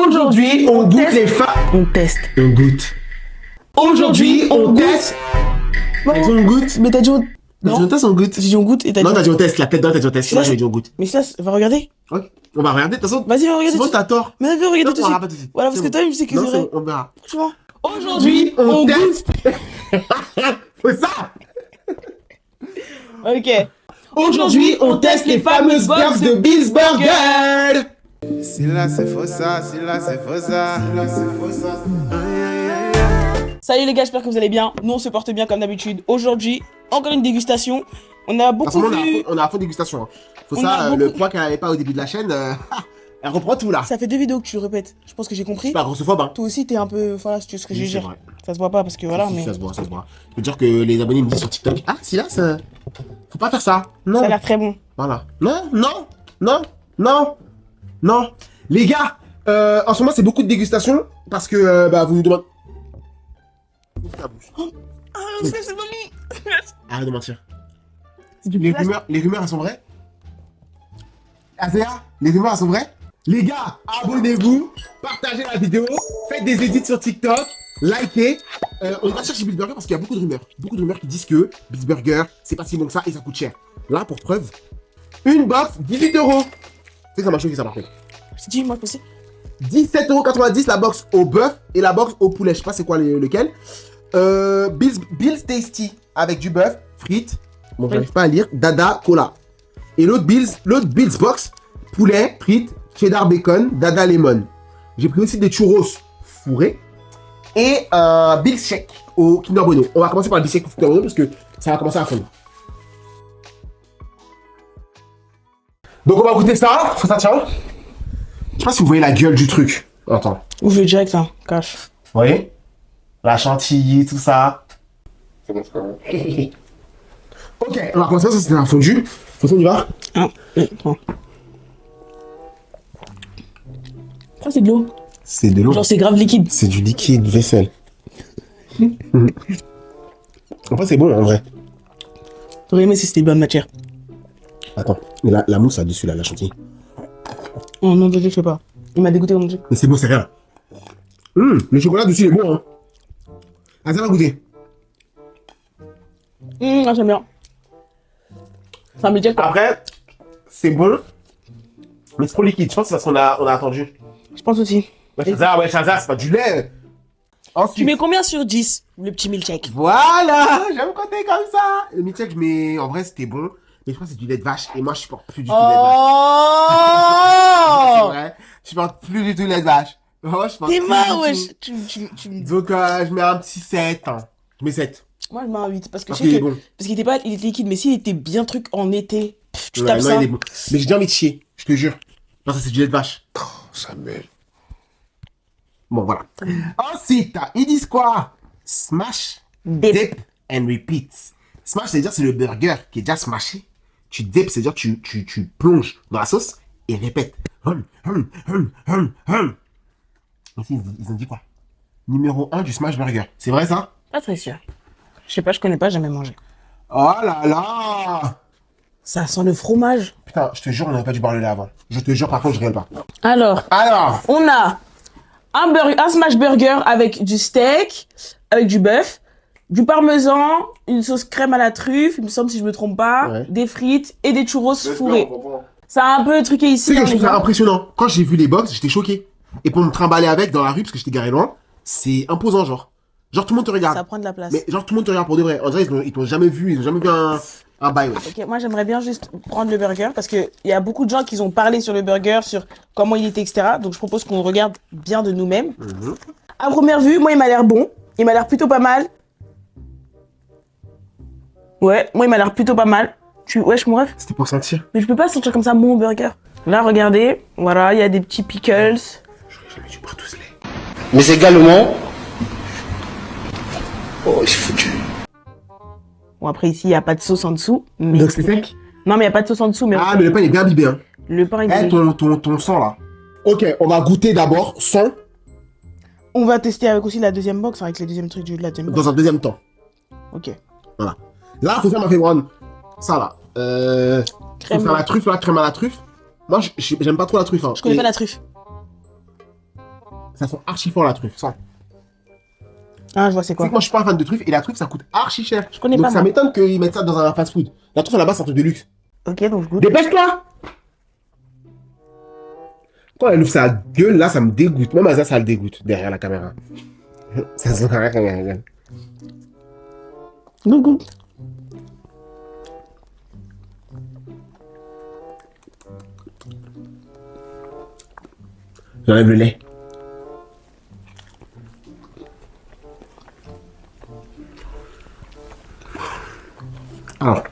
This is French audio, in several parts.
Aujourd'hui, on goûte les femmes. On teste. On goûte. Aujourd'hui, on teste. On goûte. Mais t'as dit on... Non, on teste, on goûte. J'ai dit on goûte et t'as dit... Non, t'as dit on teste. La tête d'or, t'as dit on teste. Moi, j'ai dit on goûte. Mais ça, va regarder. Ok. On va regarder, de toute façon. Vas-y, va regarder. Sinon, t'as tort. Mais va regarder tout de suite. Voilà, parce que toi, tu sais que c'est vrai. On verra. Franchement. Aujourd'hui, on teste. C'est ça. Ok. Aujourd'hui, on teste les fameuses box de Bill's Burger. Si là c'est faux ça, si là c'est faux ça, si là c'est faux ça. Salut les gars, j'espère que vous allez bien. Nous on se porte bien comme d'habitude. Aujourd'hui, encore une dégustation. On a beaucoup vu... On a à fond dégustation. Hein. Faut ça, le poids qu'elle avait pas au début de la chaîne, elle reprend tout là. Ça fait 2 vidéos que tu le répètes. Je pense que j'ai compris. C'est pas grossophobe hein. Toi aussi t'es un peu... Voilà, c'est ce que je veux dire. Ça se voit pas parce que voilà, mais... Ça se voit, ça se voit. Je veux dire que les abonnés me disent sur TikTok, ah si là, ça... faut pas faire ça. Non. Ça a l'air très bon. Voilà. Non, non, non, non, non. Les gars, en ce moment c'est beaucoup de dégustation parce que vous nous demandez... Ouvre ta bouche. Oh, ah, c'est vomi. Arrête de mentir. Les rumeurs elles sont vraies? Azéa, les rumeurs elles sont vraies? Les gars, abonnez-vous, partagez la vidéo, faites des edits sur TikTok, likez. On va chercher Bill's Burger parce qu'il y a beaucoup de rumeurs. Beaucoup de rumeurs qui disent que Bill's Burger, c'est pas si bon que ça et ça coûte cher. Là, pour preuve, une box, 18 €. C'est que ça m'a choqué ça par contre. C'est 10 mois passé. 17,90 € la box au bœuf et la box au poulet. Je sais pas c'est quoi lequel. Bill's Tasty avec du bœuf, frites. Bon, j'arrive pas à lire. Dada, cola. Et l'autre Bill's Box, poulet, frites, cheddar bacon, dada lemon. J'ai pris aussi des churros fourrés. Et un Bill's Shake au Kinder Bueno. On va commencer par le Bill's Shake au Kinder Bueno parce que ça va commencer à fondre. Donc on va goûter ça. Faut ça tient. Je sais pas si vous voyez la gueule du truc. Attends. Ouvre direct, hein. Cache. Vous voyez? La chantilly, tout ça. C'est bon, c'est pas vrai. Ok, on va commencer, ça c'était un fondu. De toute façon, on y va. 1, 2, 3. Ça, c'est de l'eau. C'est de l'eau. Genre, c'est grave liquide. C'est du liquide vaisselle. En fait, c'est bon en vrai. T'aurais aimé si c'était bonne matière. Attends, mais la mousse là-dessus, là, la chantilly. Oh non, je sais pas. Il m'a dégoûté mon truc. Mais c'est bon, c'est rien. Le chocolat dessus, il est bon, hein. Ah, ça va goûter. Ah, j'aime bien. Ça me dit quoi. Après, c'est bon. Mais c'est trop liquide. Je pense que c'est parce qu'on a attendu. Je pense aussi. Ouais, Chaza, c'est pas du lait. Ensuite, Tu mets combien sur 10 le petit milkshake? voilà, j'aime compter comme ça. Le milkshake, mais en vrai, c'était bon. Mais je crois que c'est du lait de vache. Et moi, je supporte plus du tout le lait de vache. C'est vrai. Je supporte plus du tout le lait de vache. Oh, T'es mort, wesh. Tu me... Donc, je mets un petit 7. Hein. Je mets 7. Moi, je mets un 8. Parce que Parce je sais qu'il est que... bon. Parce qu'il était pas... Il était liquide. Mais s'il était bien truc en été, tu Ouais, tapes non, ça. il est bon. Mais j'ai déjà envie de chier. Je te jure. Non, ça, c'est du lait de vache. Oh, Samuel. Bon, voilà. Ensuite, ils disent quoi? Smash, dip and repeat. Smash, c'est-à-dire c'est le burger qui est déjà smashé. Tu dip, c'est-à-dire tu plonges dans la sauce et répète. Ici, ils ont dit quoi? Numéro 1 du smash burger. C'est vrai ça? Pas très sûr. Je sais pas, je connais pas, j'ai jamais mangé. Oh là là! Ça sent le fromage. Putain, je te jure, on n'aurait pas dû boire le lait avant. Je te jure, par contre, je rigole pas. Alors, on a un smash burger avec du steak, avec du bœuf, du parmesan, une sauce crème à la truffe, il me semble si je me trompe pas, Ouais. des frites et des churros fourrés. Ça a un peu truqué ici. C'est que hein, je les trouve ça gars. impressionnant. Quand j'ai vu les box, j'étais choqué. Et pour me trimballer avec dans la rue, parce que j'étais garé loin, c'est imposant, genre. Genre, tout le monde te regarde. Ça prend de la place. Mais genre, tout le monde te regarde pour de vrai. En vrai, ils t'ont jamais vu, ils ont jamais vu un bail, ouais. Ok, moi j'aimerais bien juste prendre le burger parce que il y a beaucoup de gens qui ont parlé sur le burger, sur comment il était, etc. Donc je propose qu'on regarde bien de nous-mêmes. À première vue, moi il m'a l'air bon. Il m'a l'air plutôt pas mal. Ouais, moi il m'a l'air plutôt pas mal. Wesh mon ref. C'était pour sentir. Mais je peux pas sentir comme ça mon burger. Là, regardez. Voilà, il y a des petits pickles. J'aurais jamais dû boire tout ce lait. Mais également. Oh, c'est foutu. Bon, après ici, il n'y a pas de sauce en dessous. Mais... Donc c'est sec? Non, mais il n'y a pas de sauce en dessous. Mais Ah, mais le pain il est bien imbibé, hein. le pain, il Eh, est... ton sang là. Ok, on va goûter d'abord sans, On va tester avec aussi la deuxième box, avec les deuxièmes trucs de la deuxième box. dans un deuxième temps. Ok. Voilà. Là, faut faire ma favorite. Ça là. Faut faire la truffe là, crème à la truffe. Moi, j'aime pas trop la truffe. Hein. Je connais pas la truffe. Ça sent archi fort la truffe, ça. Ah, je vois c'est C'est quoi. que moi je suis pas un fan de truffe et la truffe ça coûte archi cher. Je connais Donc pas, ça moi. m'étonne qu'ils mettent ça dans un fast food. La truffe à la base c'est un truc de luxe. Ok, donc je goûte. Dépêche-toi! Quand elle ouvre sa gueule, là ça me dégoûte. Même à ça le dégoûte derrière la caméra. Ça se voit rien quand elle gueule. Goûte, goûte. J'enlève le lait. Alors.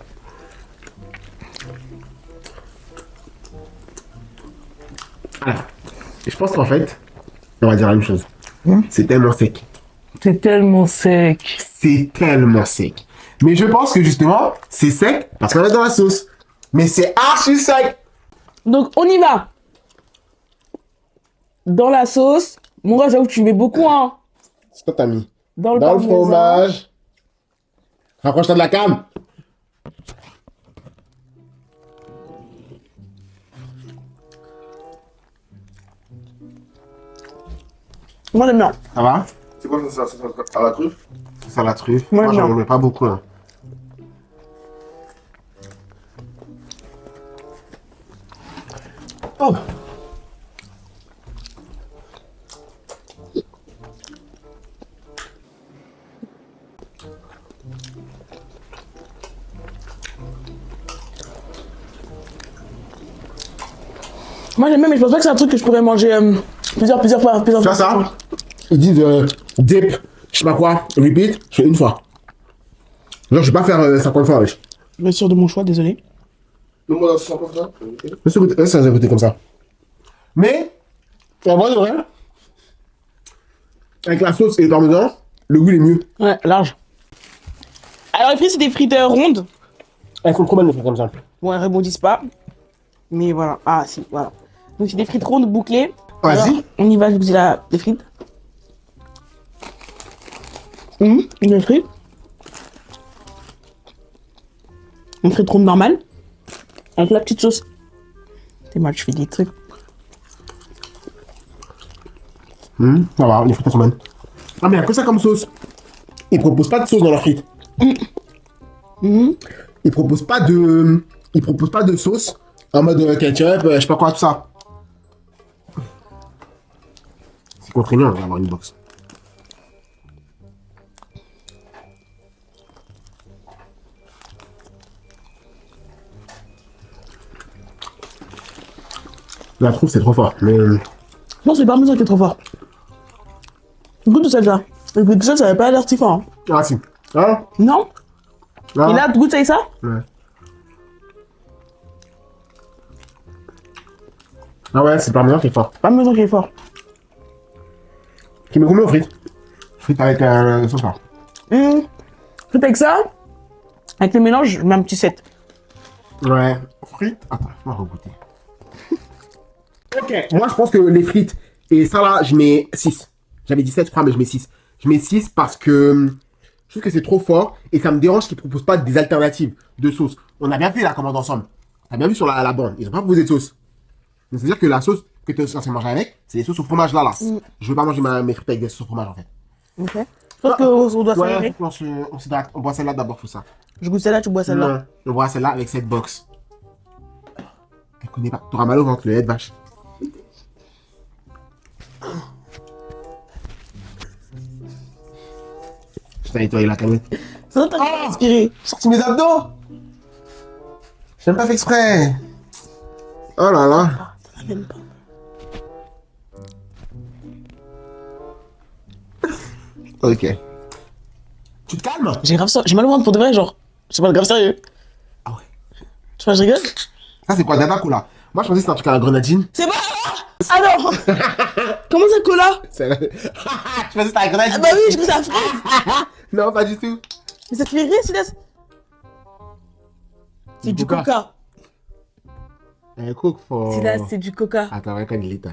Alors. Je pense qu'en fait, on va dire la même chose. C'est tellement sec. C'est tellement sec. C'est tellement sec. Mais je pense que justement, c'est sec parce qu'on est dans la sauce. Mais c'est archi sec. Donc, on y va. Dans la sauce. Mon gars, j'avoue que tu mets beaucoup, hein. C'est quoi t'as mis? Dans le Dans le parmesan. fromage. Rapproche-toi de la cam. Moi, j'aime bien. Ça va? C'est quoi ça à la truffe? C'est à la truffe. Ouais, Moi, j'en non. mets pas beaucoup. Hein. Oh! Moi, j'aime bien, mais je pense pas que c'est un truc que je pourrais manger plusieurs fois. Tu vois ça? Ils disent dip, je sais pas quoi, repeat, je fais une fois. Genre, je vais pas faire 50 fois, wesh. Je vais être sûr de mon choix, désolé. Non, moi, c'est 50 fois. Laisse-moi écouter comme ça. Mais, en vrai, de vrai, avec la sauce et le parmesan, le goût est mieux. Ouais, large. Alors, les frites, c'est des frites rondes. Elles sont trop bonnes, les faire comme ça. Bon, elles rebondissent pas. Mais voilà. Ah, si, voilà. Donc, c'est des frites rondes bouclées. Vas-y. Alors, on y va, je vous dis les frites. Une frite. Une frite ronde normale. Avec la petite sauce. C'est moi, je fais des trucs. Ça va, les frites elles sont bonnes. Ah, mais il y a que ça comme sauce. Ils proposent pas de sauce dans leurs frites. Ils proposent pas de. Ils proposent pas de sauce en mode ketchup, je sais pas quoi, tout ça. C'est contraignant d'avoir une box. La trouve c'est trop fort, mais. Non, c'est le parmesan qui est trop fort. Goûte de celle-là. Le goût de celle, ça avait pas l'air si fort. Hein. Ah si. Ah, Non? ah. Et là, goûte avec ça? Ouais. Ah ouais, c'est le parmesan qui est fort. Parmesan qui est fort. Qui met combien aux frites? Frites avec sauce là. Frites avec ça? Avec le mélange, je mets un petit 7. Ouais. Frites. Attends, je vais regoûter. Ok, moi je pense que les frites et ça là, je mets 6. J'avais dit 7, je crois, mais je mets 6. Je mets 6 parce que je trouve que c'est trop fort et ça me dérange qu'ils ne proposent pas des alternatives de sauce. On a bien fait la commande ensemble. On a bien vu sur la bande. Ils n'ont pas proposé de sauce. Donc c'est-à-dire que la sauce que tu es censé manger avec, c'est les sauces au fromage là. Je veux pas manger mes frites avec des sauces au fromage en fait. Ok. Je pense qu'on doit Ouais, s'arrêter. on boit celle-là d'abord, faut ça. Je goûte celle-là, tu bois celle-là. Non, on boit celle-là avec cette box. Elle connaît pas. T'auras mal au ventre, le lait de vache. Je t'ai nettoyé la canette. Ça doit t'avoir inspiré. J'ai sorti mes abdos. J'ai même pas fait exprès. Oh là là. Ça va même pas. Ok. Tu te calmes? J'ai grave ça. J'ai mal au ventre pour de vrai, genre. C'est pas grave sérieux. Ah ouais. Tu vois, je rigole. Ça c'est quoi, Dada Cola? Moi je pensais que c'était un truc à la grenadine. C'est pas. Ah non. Comment ça, cola? Tu pensais que c'était à la Ah grenadine? bah oui, je goûte à fraise. Non, pas du tout. Mais ça te fait rire, Silas? C'est du coca. Coke for... Silas, c'est du coca. Attends, regarde quand il est là.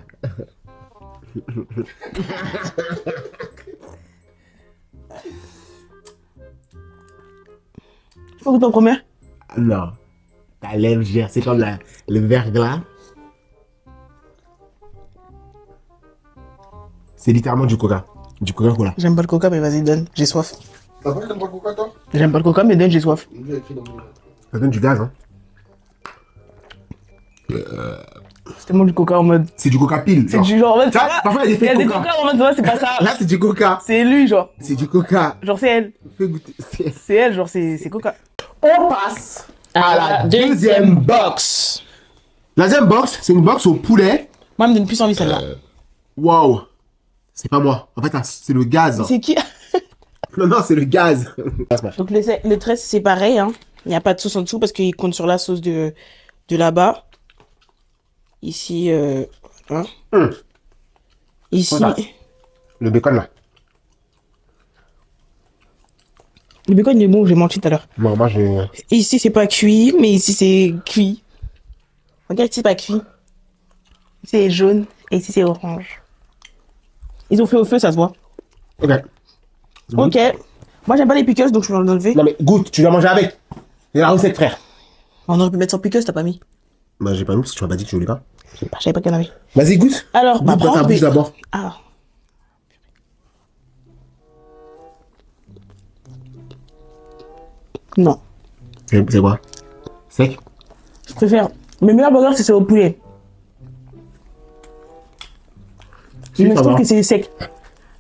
Tu peux goûter en première? Non. Ta lèvre gère, c'est comme le verglas. C'est littéralement du coca. Du Coca-Cola. J'aime pas le coca, mais vas-y, donne. J'ai soif. T'as pas t'aimes pas le coca, toi? J'aime pas le coca, mais donne, j'ai soif. Ça donne du gaz, hein. C'est tellement du coca en mode. C'est du coca pile. C'est genre. du genre en mode. Ça, parfois, il y a des Il y a faits des coca. coca en mode, ouais, c'est pas ça. Là, c'est du coca. C'est lui, genre. C'est du coca. Genre, c'est elle. Fais goûter. C'est elle, genre, c'est coca. On passe à la deuxième box. La deuxième box, c'est une box au poulet. Moi, elle me donne plus envie celle-là. Waouh. C'est pas moi. En fait, c'est le gaz. C'est qui? Non, non, c'est le gaz. Donc, le 13, c'est pareil, hein. Il n'y a pas de sauce en dessous parce qu'il compte sur la sauce de là-bas. Ici, hein. Ici. Voilà. Le bacon, là. Le bacon, il est bon, j'ai menti tout à l'heure. Non, moi, j'ai... Ici, c'est pas cuit, mais ici, c'est cuit. Regarde, ici, c'est pas cuit. Ici, c'est jaune et ici, c'est orange. Ils ont fait au feu, ça se voit. Ok. Ok. Moi, j'aime pas les pickles, donc je vais l'enlever. Non, mais goûte, tu dois manger avec. C'est la recette, frère. On aurait pu mettre sans pickles, t'as pas mis. Bah, j'ai pas mis parce que tu m'as pas dit que tu voulais pas. Je savais pas qu'il y en avait. Vas-y, goûte. Alors, bah, Goûte dans prends ta bouche d'abord. Ah. Non. C'est quoi? Sec? Je préfère. Mes meilleurs burgers, c'est au poulet. Si, Mais ça je trouve va. que c'est sec.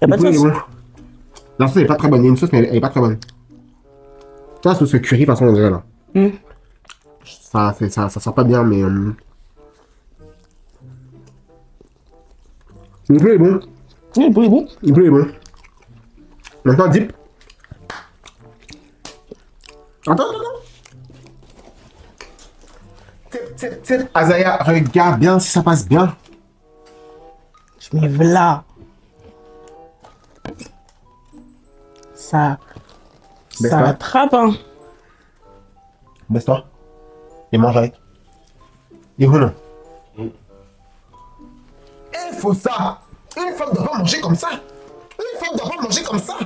Y'a pas de Le poulet, sauce. il est bon. La sauce, elle est pas très bonne. Il y a une sauce, mais elle est pas très bonne. Ça, la sauce curry, de toute façon, on dirait, là. Ça sent pas bien, mais... Le poulet est bon. Le poulet est bon. Le poulet est bon. Maintenant, dip. Attends. Tip. Azaya, regarde bien si ça passe bien. Je mets v'là. Ça Baisse-toi. attrape, hein. Baisse-toi. Et mange avec. Et voilà. Il faut ça. Une femme doit pas manger comme ça. Une femme doit pas manger comme ça.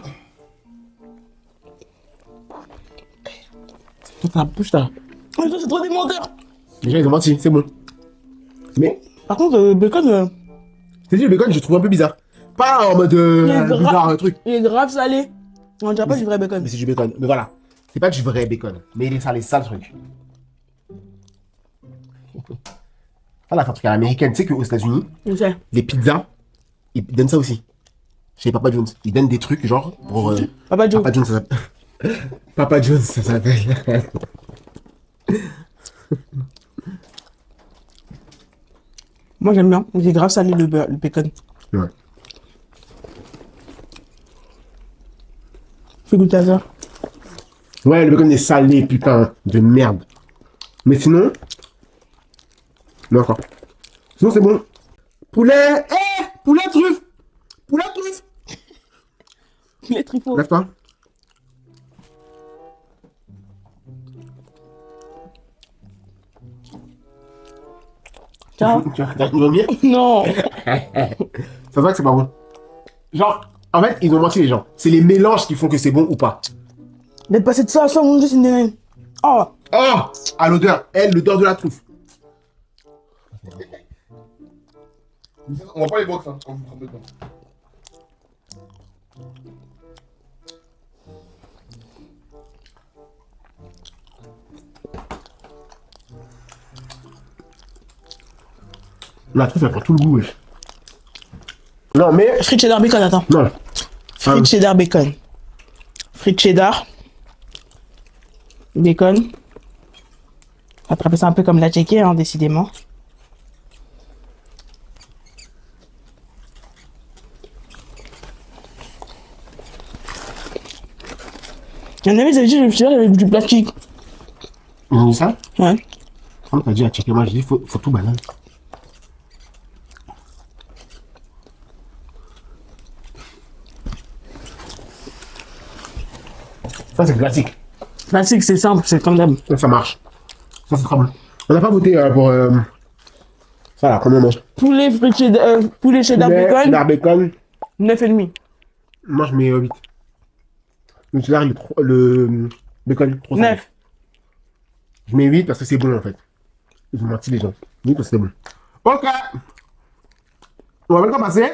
Toi, ta bouche, là. Oh, ça, c'est trop des menteurs. Déjà, ils ont menti, c'est bon. Mais, Par contre, le bacon, c'est dit, le bacon, je trouve un peu bizarre. Pas en mode bizarre, truc. il est grave salé. On dirait pas du vrai bacon. Mais c'est du bacon. Mais voilà. C'est pas du vrai bacon. Mais il est salé, ça le truc. Voilà, c'est un truc à l'américaine. Tu sais qu'aux États-Unis, Je sais. les pizzas, ils donnent ça aussi. Chez Papa John's. Ils donnent des trucs, genre, pour. Papa Joe. Papa John's, ça s'appelle. Papa John's, ça s'appelle. Moi, j'aime bien. Il est grave salé le bacon. Ouais. Fais goûter à ça. Ouais, le bacon est salé, putain, de merde. Mais sinon. Non, encore. Sinon, c'est bon. Poulet. Poulet truffe. Poulet truffe. Il est trifot. Lève-toi. Ciao. Tu vas vomir. Non. Ça se voit que c'est pas bon. Genre, en fait, ils ont menti les gens. C'est les mélanges qui font que c'est bon ou pas. D'être passé de ça à ça, mon dieu, c'est une... Oh. Oh, à l'odeur. L'odeur de la truffe. On va pas les box, hein. On vous trompe pas. La truffe, elle prend tout le goût, wesh. Non, mais. Frites cheddar bacon, attends. Non. Frites cheddar bacon. Frites cheddar. Bacon. Attraper ça un peu comme la tchéké, hein, décidément. Il y en avait, ils avaient dit, je me suis dit, avec du plastique. Ils ont dit ça? Ouais. Quand t'as dit à checker, moi j'ai dit, faut tout banane. Ça, c'est classique. Plastique, c'est simple, c'est comme d'hab. Ça marche. Ça, c'est très bon. On n'a pas voté pour. Ça, là, comment on mange? Poulet frites cheddar, poulet cheddar bacon, Cheddar bacon. 9,5. Moi, je mets 8. Le cheddar, le bacon, trop salé. 9. Je mets 8 parce que c'est bon, en fait. Ils ont menti, les gens. 8 parce que c'est bon. Ok. On va maintenant passer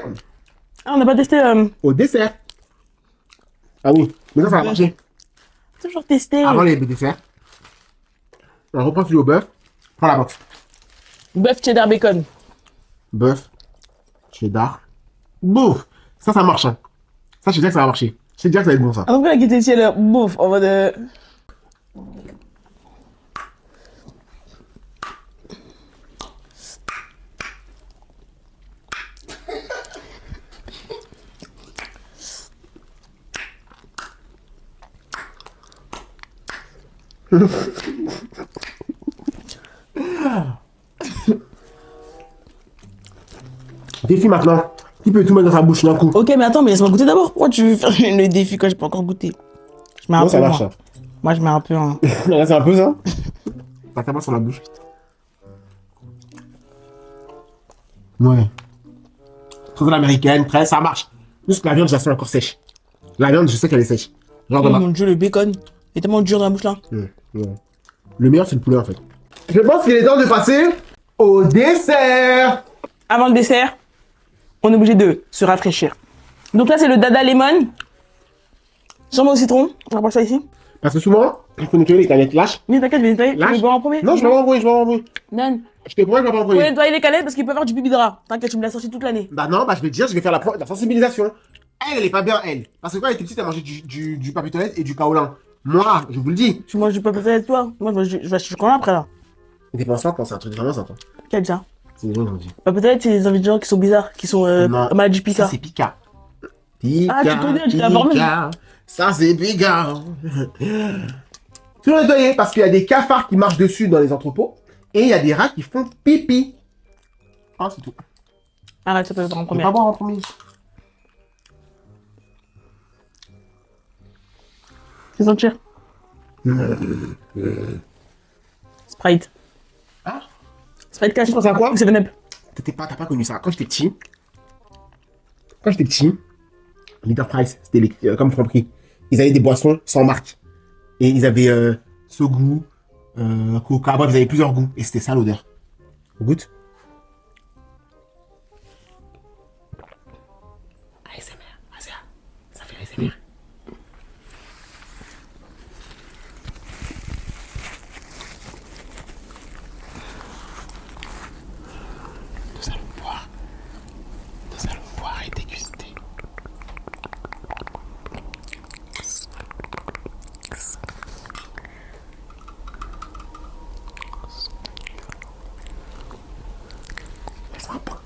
Ah, on n'a pas testé. Au dessert. Ah oui, mais ça va marcher. Toujours testé. Avant les desserts. On reprend celui au bœuf. Prends la box. Bœuf cheddar bacon. Bœuf, cheddar. Bouf. Ça marche. Hein. Ça, je sais déjà que ça va marcher. Je sais déjà que ça va être bon, ça. Ah, donc là, qui était ici, là, bouffe, en mode. Défi maintenant. Qui peut tout mettre dans sa bouche d'un coup? Ok, mais attends, mais laisse-moi goûter d'abord. Pourquoi tu veux faire le défi quand j'ai pas encore goûté? Je mets un Non, peu. ça marche. Moi. Moi, je mets un peu. Hein. Là, c'est un peu ça. Ça tape sur la bouche. Ouais. Très américaine, très, ça marche. Juste que la viande, je la sens encore sèche. La viande, je sais qu'elle est sèche. Genre Oh de mon dieu, le bacon. Il est tellement dur dans la bouche là. Ouais. Le meilleur, c'est le poulet en fait. Je pense qu'il est temps de passer au dessert. Avant le dessert, on est obligé de se rafraîchir. Donc là, c'est le dada lemon. Sûrement au citron. On va prendre ça ici. Parce que souvent, il faut nettoyer les canettes. Lâche. Mais t'inquiète, je vais nettoyer. Tu Lâche. veux boire en premier? Non, je vais m'envoyer, je vais m'envoyer. Non. Je te promets, je vais Faut m'envoyer. nettoyer les canettes parce qu'il peut y avoir du bibi de rat. T'inquiète, tu me l'as sorti toute l'année. Bah non, bah je vais te dire, je vais faire la sensibilisation. Elle est pas bien, elle. Parce que quand elle était petite, elle mangeait du papier toilette et du kaolin. Moi, je vous le dis. Tu manges du papier toilette, toi? Moi, je vais acheter du chocolat après là. T'es pas simple, c'est un truc vraiment simple. Quel ça? C'est des gens qui ont dit. Papier toilette, c'est des ingrédients qui sont bizarres, qui sont Non. malades du Pika. Ça, c'est Pika. Pika. Ah, tu connais, tu l'as formé. Ça, c'est Pika. Toujours nettoyer parce qu'il y a des cafards qui marchent dessus dans les entrepôts et il y a des rats qui font pipi. Ah, c'est tout. Arrête, ça peut être en Je vais première. pas boire en premier. Fais sentir. Sprite. Ah. Sprite cash. Tu penses à quoi? Ou 7-Up. T'as pas connu ça. Quand j'étais petit, Leader Price, c'était comme Franprix. Ils avaient des boissons sans marque. Et ils avaient ce goût, Coca, bref, ils avaient plusieurs goûts. Et c'était ça l'odeur. On goûte? ASMR, ça fait ASMR. Nous allons boire et déguster. Laisse-moi pas.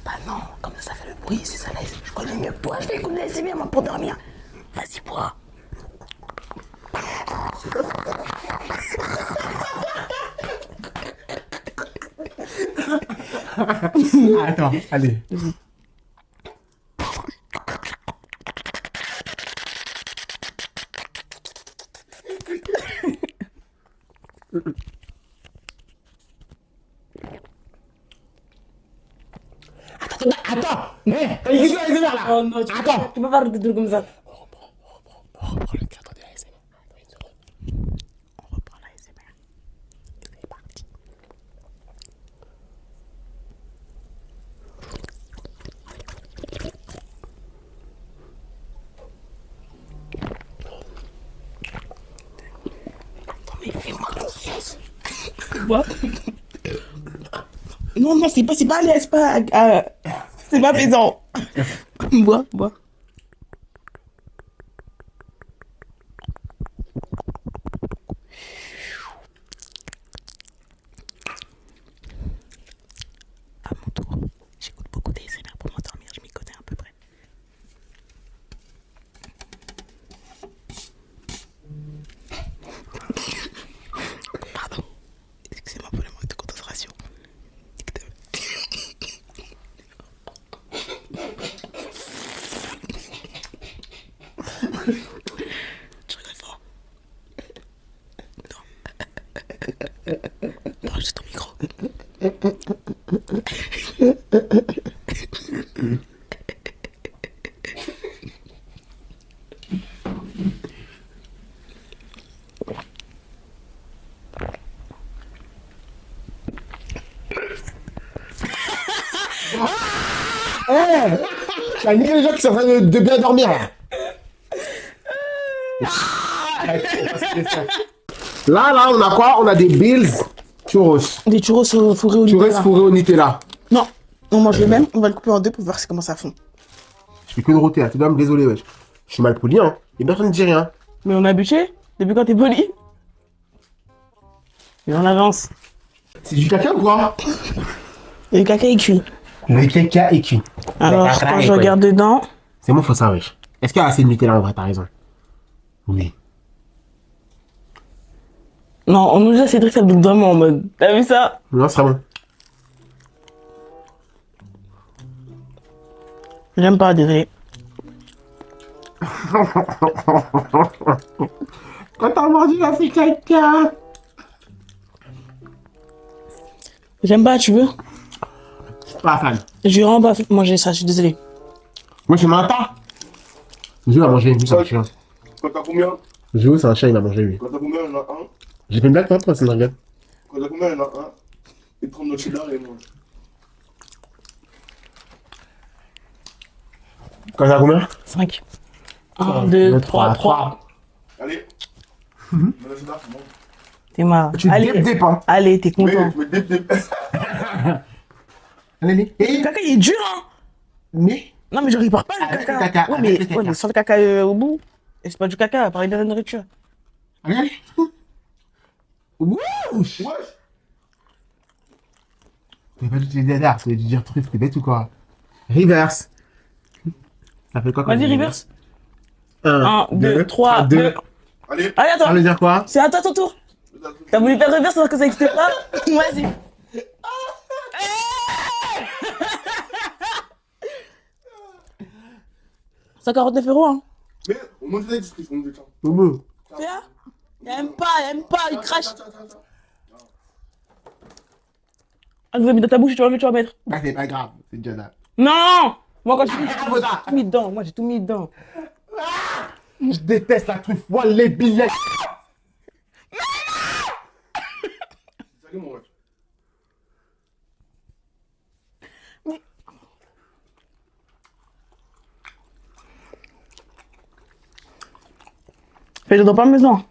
Bah non, comme ça fait le bruit, si ça laisse. Je connais mieux que toi, je vais écouter c'est bien moi pour dormir. Vas-y, bois. Attends, allez. Attends, mais t'as dit que tu là. Oh non, Attends. tu peux faire des trucs comme ça. On reprend le cadre de l'ASMR. On reprend la SMR. C'est parti. Mais fais-moi confiance. Bois. Non, non, c'est pas allé, c'est pas. C'est pas plaisant. Bois, bois. À mon tour, j'écoute beaucoup d'ASMR pour m'endormir, je m'y connais à peu près. Pardon, excusez-moi pour le manque de concentration. Tu rigoles fort. Non. Proche de ton micro. T'as niqué les gens qui sont en train de bien dormir. Là, on a quoi? On a des Bills churros. Des churros fourrés au Churros Nutella. fourrés au Nutella. Non, on mange le même, on va le couper en deux pour voir comment ça fond. Je fais que de roter là, tu dois me désoler, wesh. Je suis mal poli, hein. Et personne ne dit rien. Mais on a habitué. Depuis quand t'es poli? Et on avance. C'est du caca ou quoi? Et le caca est cuit. Le caca est cuit. Alors, quand je regarde dedans, C'est bon, faut ça, wesh. Est-ce qu'il y a assez de Nutella en vrai, t'as raison? Oui. non, on nous dit à Cédric, ça doute vraiment en mode. T'as vu ça? Non, c'est bon. J'aime pas, désolé. Quand t'as mordu, ça fait caca. J'aime pas, tu veux? Je suis pas fan. J'ai vraiment pas fait manger ça, je suis désolé. Moi, je m'en tas. Je vais manger, lui, c'est un chien. Quand t'as combien? Je c'est un chien, il a mangé, lui. Quand t'as combien, il y en a un. J'ai fait une blague, toi, c'est une regarde. Quand t'as combien, il y en a un. Et 30 notre cheddar et moi. Quand t'as combien? 5. 1, 2, 3, 3. Allez. Le cheddar, c'est bon. T'es marre. Tu Allez, dép hein. allez, t'es content. Mais dép. Allez, Le caca, il est dur, hein. mais. Non, mais je répare pas le Avec caca. le caca, Ouais, avec le caca. mais sans le caca au bout. Et c'est pas du caca, pareil de la nourriture. Allez, allez. Wouh! Wesh. T'avais pas d'utiliser des dards, t'avais dû dire truc, t'es bête ou quoi? Reverse. Ça fait quoi quand Vas-y, tu dis reverse. 1, 1, 2, 3, 2. Allez. Allez, Ça attends. veut dire quoi? C'est à toi ton tour. T'as voulu faire reverse parce que ça n'existait pas? Vas-y. 149 €, hein. Mais au moins, c'est ce qu'on dit. Boubou. Fais-la. Il aime pas, il crache. Ah, tu veux mettre dans ta bouche, tu vas mettre. Ah, c'est pas grave, c'est déjà là. Non! Moi, quand je suis Ah, voilà. tout mis dedans. Moi, j'ai tout mis dedans. Je déteste la truffe, moi, les billets. Salut, mon wesh. Fais-le dans pas maison.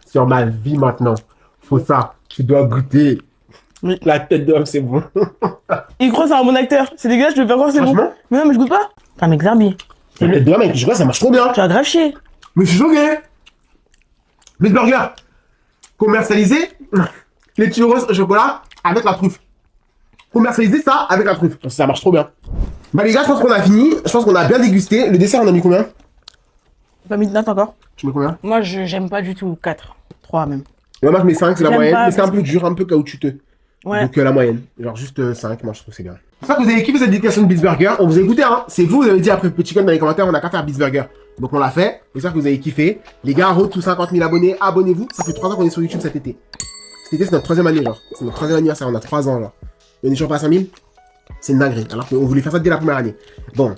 Sur ma vie maintenant, faut ça. Tu dois goûter. Oui. La tête d'homme, c'est bon. Il croit que c'est un bon acteur. C'est dégueulasse, je vais faire croire que c'est bon. Franchement. Mais non, mais je goûte pas. T'es un mec Zarbi. La tête d'homme, mec, je vois, ça marche trop bien. Tu vas grave chier. Mais je suis choqué. Miss Burger, commercialiser les churros au chocolat avec la truffe. Commercialiser ça avec la truffe. Ça marche trop bien. Bah les gars, je pense qu'on a fini. Je pense qu'on a bien dégusté. Le dessert, on a mis combien? Pas mis de note encore. Tu mets combien? Moi, j'aime pas du tout. 4. 3 même. Ouais, moi je mets 5, c'est la J'aime moyenne. pas, Mais c'est un parce peu dur, un peu caoutchouteux. Ouais. Donc la moyenne. Genre juste 5, moi je trouve que c'est bien. J'espère que vous avez kiffé cette dédication de Beats Burger. On vous a écouté, hein. C'est vous avez dit après Petit Con dans les commentaires, on a qu'à faire Beats Burger. Donc on l'a fait. J'espère que vous avez kiffé. Les gars, road to 50 000 abonnés. Abonnez-vous. Ça fait 3 ans qu'on est sur YouTube cet été. Cet été, c'est notre 3e année, genre. C'est notre 3e anniversaire. On a 3 ans, genre. Et on est toujours pas à 100 000. C'est une dinguerie. Alors qu'on voulait faire ça dès la première année. Bon.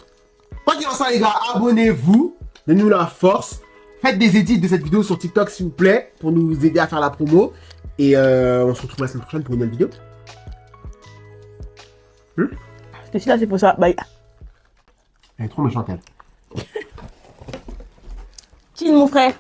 Quoi qu'il en soit, les gars, abonnez-vous. Donnez-nous la force. Faites des edits de cette vidéo sur TikTok, s'il vous plaît, pour nous aider à faire la promo. Et on se retrouve la semaine prochaine pour une nouvelle vidéo. C'était si là, c'est pour ça. Bye. Elle est trop méchante, elle. Chine, mon frère.